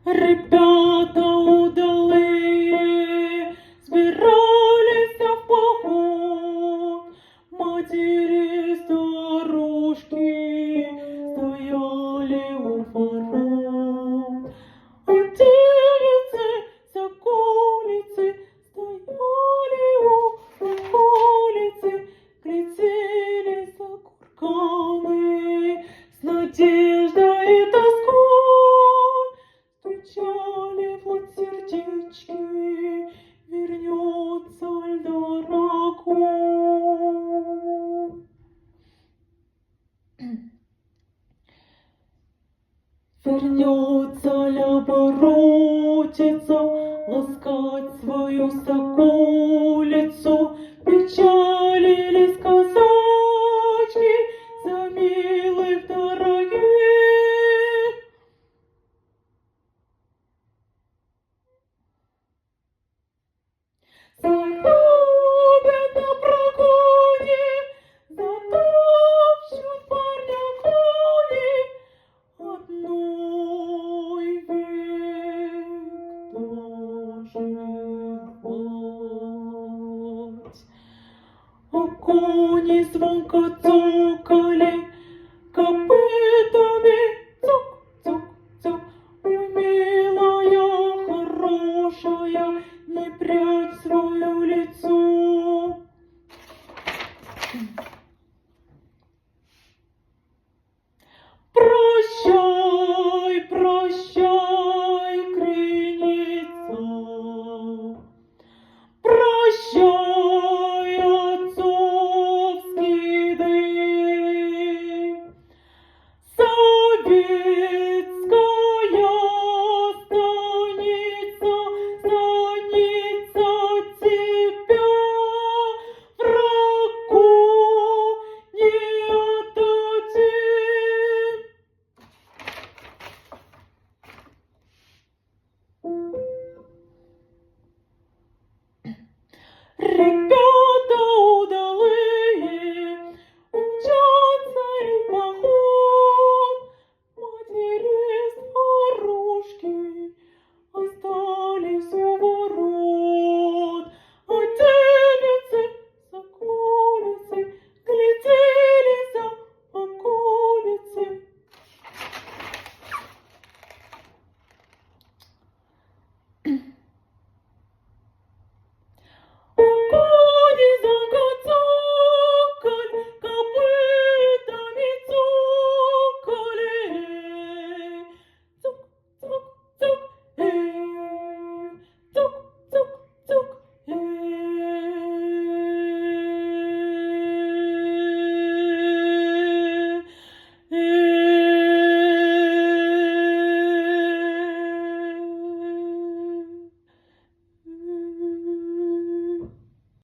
Ребята удалые собирались в поход, матери старушки стояли у ворот, а девицы соколицы стояли у околицы, глядели за курганы с надеждой и тоской. Стучали в лад сердечки, вернется ль дорогой. Вернется ли Богородица ласкать свою соколицу? Печалились казачки за милых дорогих. Зарубят на прогоне, затопчут парня кони. Одной век доживать. А кони звонко